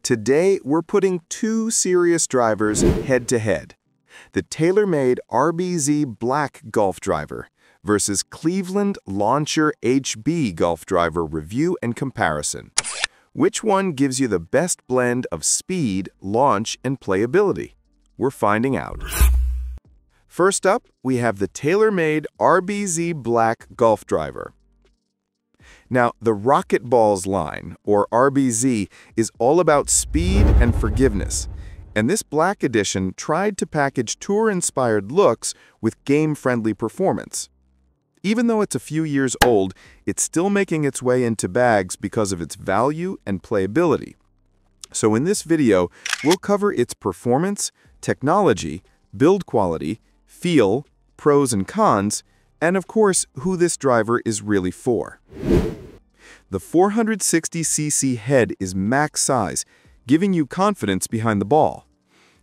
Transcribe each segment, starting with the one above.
Today, we're putting two serious drivers head-to-head. The TaylorMade RBZ Black golf driver versus Cleveland Launcher HB golf driver review and comparison. Which one gives you the best blend of speed, launch, and playability? We're finding out. First up, we have the TaylorMade RBZ Black golf driver. Now, the Rocket Balls line, or RBZ, is all about speed and forgiveness, and this Black edition tried to package tour-inspired looks with game-friendly performance. Even though it's a few years old, it's still making its way into bags because of its value and playability. So in this video, we'll cover its performance, technology, build quality, feel, pros and cons, and of course, who this driver is really for. The 460cc head is max size, giving you confidence behind the ball.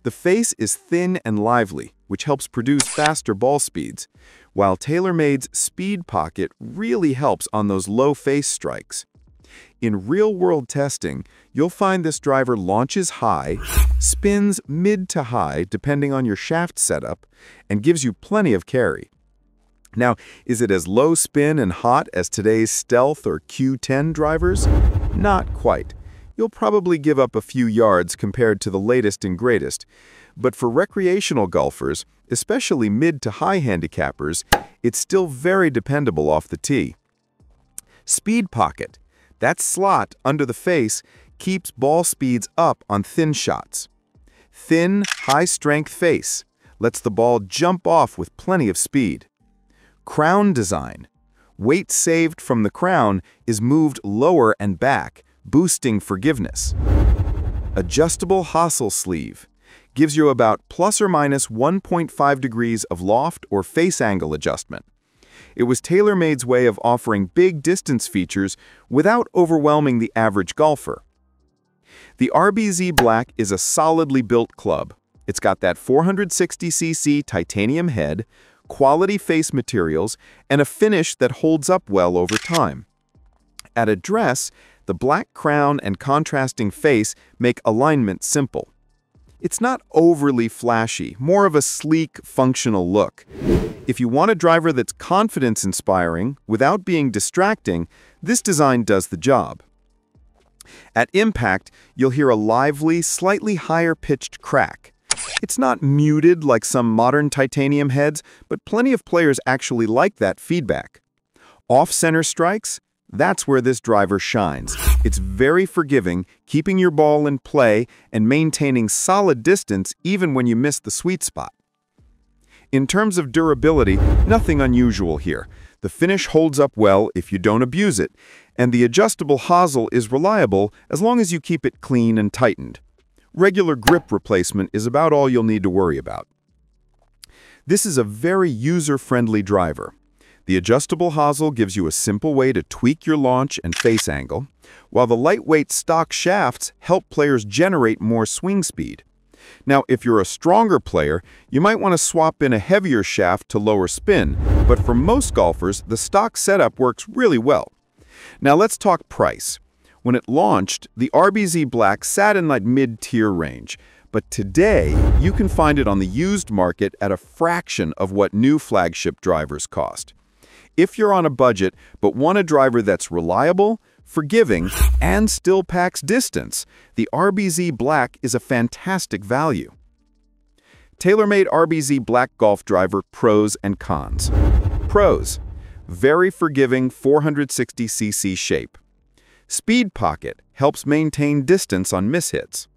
The face is thin and lively, which helps produce faster ball speeds, while TaylorMade's Speed Pocket really helps on those low face strikes. In real-world testing, you'll find this driver launches high, spins mid to high depending on your shaft setup, and gives you plenty of carry. Now, is it as low spin and hot as today's Stealth or Q10 drivers? Not quite. You'll probably give up a few yards compared to the latest and greatest. But for recreational golfers, especially mid to high handicappers, it's still very dependable off the tee. Speed Pocket. That slot under the face keeps ball speeds up on thin shots. Thin, high-strength face lets the ball jump off with plenty of speed. Crown design. Weight saved from the crown is moved lower and back, boosting forgiveness. Adjustable hosel sleeve gives you about plus or minus 1.5 degrees of loft or face angle adjustment. It was TaylorMade's way of offering big distance features without overwhelming the average golfer. The RBZ Black is a solidly built club. It's got that 460cc titanium head, quality face materials, and a finish that holds up well over time. At address, the black crown and contrasting face make alignment simple. It's not overly flashy, more of a sleek, functional look. If you want a driver that's confidence-inspiring without being distracting, this design does the job. At impact, you'll hear a lively, slightly higher-pitched crack. It's not muted like some modern titanium heads, but plenty of players actually like that feedback. Off-center strikes? That's where this driver shines. It's very forgiving, keeping your ball in play and maintaining solid distance even when you miss the sweet spot. In terms of durability, nothing unusual here. The finish holds up well if you don't abuse it, and the adjustable hosel is reliable as long as you keep it clean and tightened. Regular grip replacement is about all you'll need to worry about. This is a very user-friendly driver. The adjustable hosel gives you a simple way to tweak your launch and face angle, while the lightweight stock shafts help players generate more swing speed. Now, if you're a stronger player, you might want to swap in a heavier shaft to lower spin, but for most golfers, the stock setup works really well. Now let's talk price. When it launched, the RBZ Black sat in that mid-tier range, but today you can find it on the used market at a fraction of what new flagship drivers cost. If you're on a budget but want a driver that's reliable, forgiving, and still packs distance, the RBZ Black is a fantastic value. TaylorMade RBZ Black golf driver pros and cons. Pros: very forgiving 460cc shape. Speed Pocket helps maintain distance on mishits.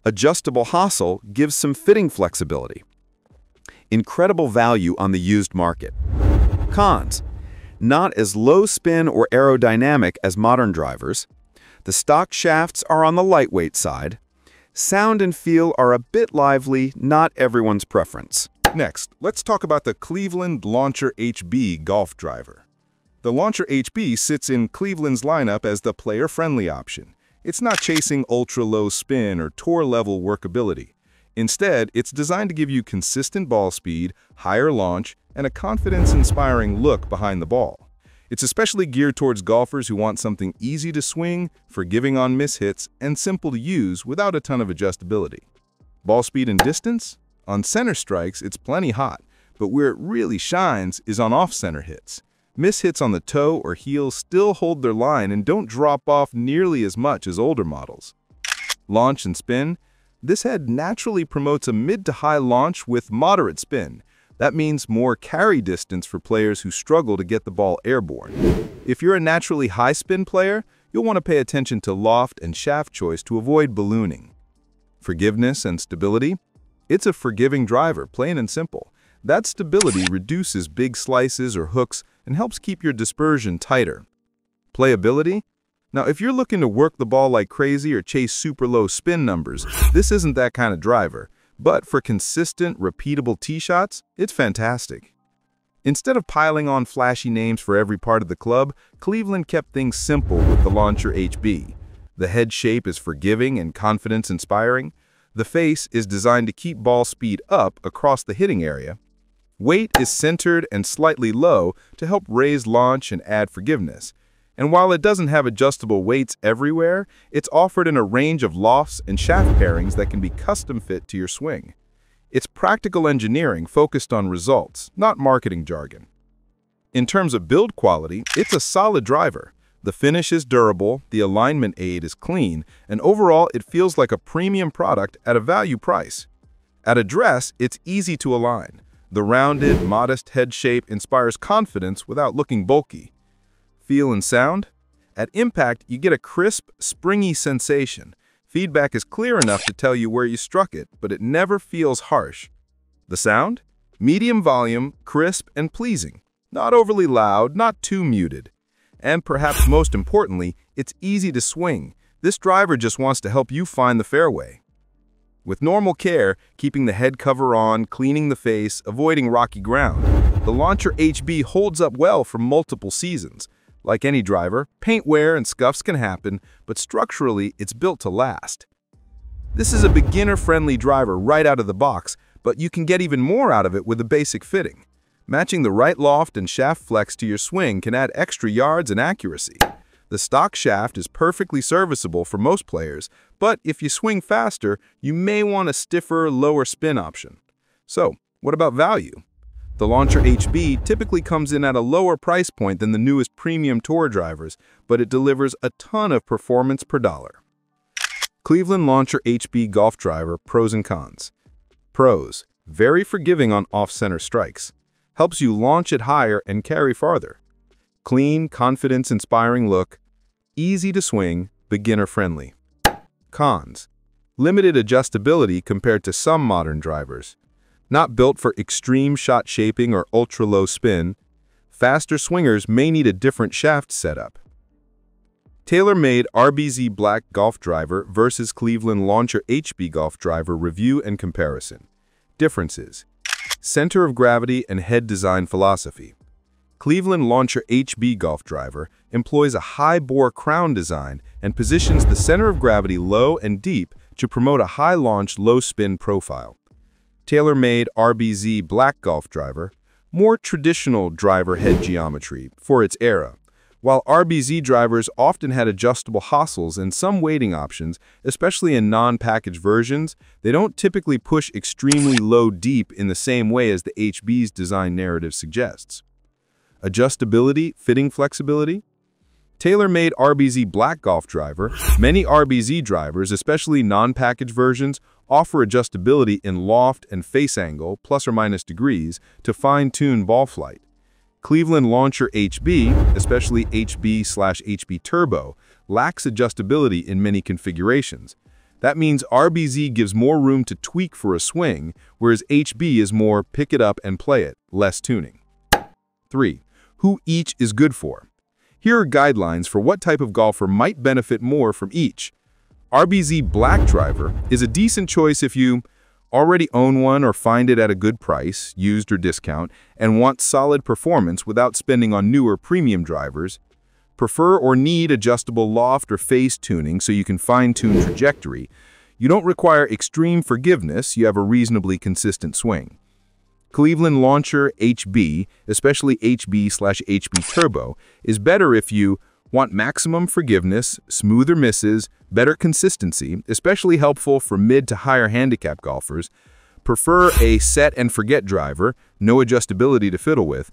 Adjustable hosel gives some fitting flexibility. Incredible value on the used market. Cons: not as low spin or aerodynamic as modern drivers. The stock shafts are on the lightweight side. Sound and feel are a bit lively, not everyone's preference. Next, let's talk about the Cleveland Launcher HB golf driver. The Launcher HB sits in Cleveland's lineup as the player-friendly option. It's not chasing ultra-low spin or tour-level workability. Instead, it's designed to give you consistent ball speed, higher launch, and a confidence-inspiring look behind the ball. It's especially geared towards golfers who want something easy to swing, forgiving on mishits, and simple to use without a ton of adjustability. Ball speed and distance? On center strikes, it's plenty hot, but where it really shines is on off-center hits. Mishits on the toe or heel still hold their line and don't drop off nearly as much as older models. Launch and spin? This head naturally promotes a mid to high launch with moderate spin. That means more carry distance for players who struggle to get the ball airborne. If you're a naturally high spin player, you'll want to pay attention to loft and shaft choice to avoid ballooning. Forgiveness and stability? It's a forgiving driver, plain and simple. That stability reduces big slices or hooks and helps keep your dispersion tighter. Playability? Now, if you're looking to work the ball like crazy or chase super low spin numbers, this isn't that kind of driver. But for consistent, repeatable tee shots, it's fantastic. Instead of piling on flashy names for every part of the club, Cleveland kept things simple with the Launcher HB. The head shape is forgiving and confidence-inspiring. The face is designed to keep ball speed up across the hitting area. Weight is centered and slightly low to help raise launch and add forgiveness. And while it doesn't have adjustable weights everywhere, it's offered in a range of lofts and shaft pairings that can be custom fit to your swing. It's practical engineering focused on results, not marketing jargon. In terms of build quality, it's a solid driver. The finish is durable, the alignment aid is clean, and overall it feels like a premium product at a value price. At address, it's easy to align. The rounded, modest head shape inspires confidence without looking bulky. Feel and sound? At impact, you get a crisp, springy sensation. Feedback is clear enough to tell you where you struck it, but it never feels harsh. The sound? Medium volume, crisp, and pleasing. Not overly loud, not too muted. And perhaps most importantly, it's easy to swing. This driver just wants to help you find the fairway. With normal care, keeping the head cover on, cleaning the face, avoiding rocky ground, the Launcher HB holds up well for multiple seasons. Like any driver, paint wear and scuffs can happen, but structurally, it's built to last. This is a beginner-friendly driver right out of the box, but you can get even more out of it with a basic fitting. Matching the right loft and shaft flex to your swing can add extra yards and accuracy. The stock shaft is perfectly serviceable for most players, but if you swing faster, you may want a stiffer, lower spin option. So, what about value? The Launcher HB typically comes in at a lower price point than the newest premium tour drivers, but it delivers a ton of performance per dollar. Cleveland Launcher HB Golf Driver Pros and Cons. Pros: very forgiving on off-center strikes. Helps you launch it higher and carry farther. Clean, confidence-inspiring look. Easy to swing, beginner-friendly. Cons: limited adjustability compared to some modern drivers. Not built for extreme shot shaping or ultra-low spin. Faster swingers may need a different shaft setup. TaylorMade RBZ Black Golf Driver versus Cleveland Launcher HB Golf Driver Review and Comparison. Differences: center of gravity and head design philosophy. Cleveland Launcher HB Golf Driver employs a high-bore crown design and positions the center of gravity low and deep to promote a high-launch, low-spin profile. TaylorMade RBZ Black Golf Driver, more traditional driver head geometry for its era. While RBZ drivers often had adjustable hostels and some weighting options, especially in non-packaged versions, they don't typically push extremely low deep in the same way as the HB's design narrative suggests. Adjustability, fitting flexibility. TaylorMade RBZ Black Golf Driver. Many RBZ drivers, especially non-packaged versions, offer adjustability in loft and face angle, plus or minus degrees, to fine-tune ball flight. Cleveland Launcher HB, especially HB/HB Turbo, lacks adjustability in many configurations. That means RBZ gives more room to tweak for a swing, whereas HB is more pick it up and play it, less tuning. 3. Who each is good for. Here are guidelines for what type of golfer might benefit more from each. RBZ Black Driver is a decent choice if you already own one or find it at a good price, used or discount, and want solid performance without spending on newer premium drivers. Prefer or need adjustable loft or face tuning so you can fine-tune trajectory. You don't require extreme forgiveness, you have a reasonably consistent swing. Cleveland Launcher HB, especially HB/HB Turbo, is better if you want maximum forgiveness, smoother misses, better consistency, especially helpful for mid to higher handicap golfers, prefer a set and forget driver, no adjustability to fiddle with,